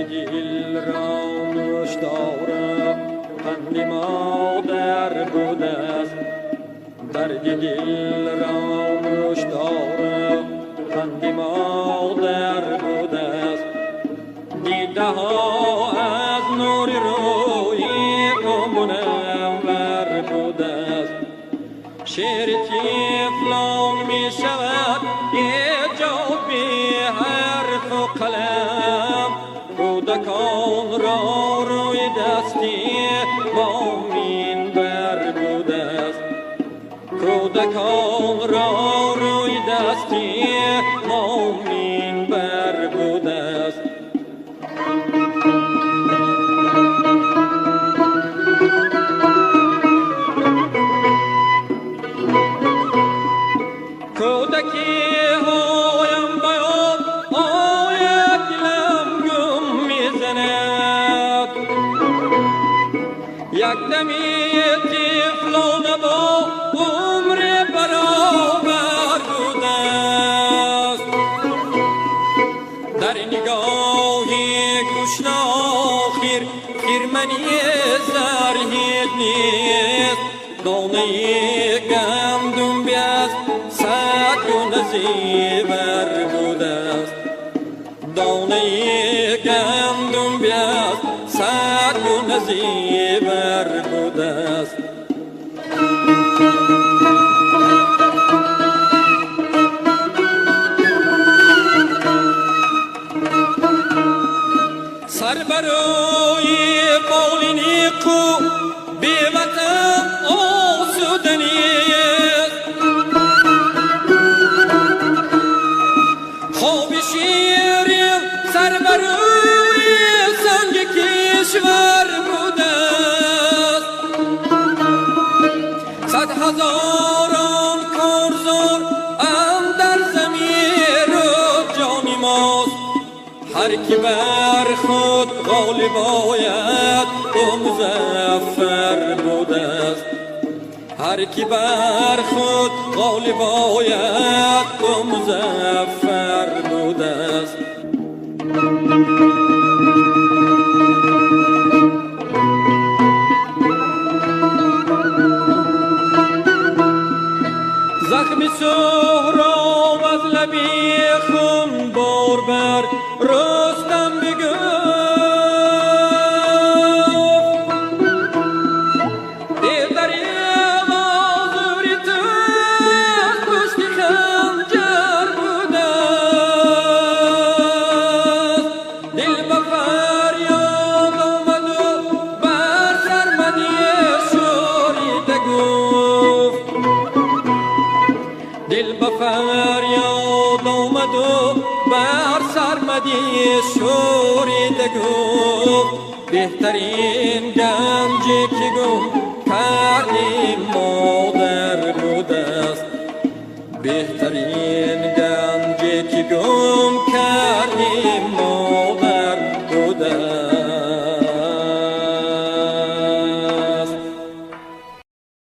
دل را نوش دارم قند مادر بوده است درد دل را نوش دارم قند مادر بوده است دیده ها از نور روی منور بوده است شعر طفلان می شود ایجاد بی حرف و قلم کودکان را روی دستی مامین بر بوده است کودکان را روی دستی مامین بر بوده است کودکی هایم بیاد آید دلم گم میزند یک دمی طفلانه با عمر برابر بوده است در نگاهی گوشنا آخر خیرمنی زرهید نیست دانه گندم بیست صد گونه زیور بوده است دانه گندم بیست صد گونه زیور بوده است سر بروی بالینی کو بی وطن آسودنی خواب شیرین سر بروی سنگ کشور بوده صد هزاران کارزار اندر زمین و جانی ماست هر کی بر خود غالب آید او مظفر بوده است هر کی بر خود غالب آید او مظفر بوده است زخم سهراب از لبی خون بار بر رستم بگفت دیدری آزوری تو از پشت خنجر بوده دل به فریاد آمد و بر سرمدی شوریده گفت دل به فریاد آمد و بر سرمدی شوریده گفت بهترین گنجی که گم کردیم مادر بوده است بهترین گنجی که گم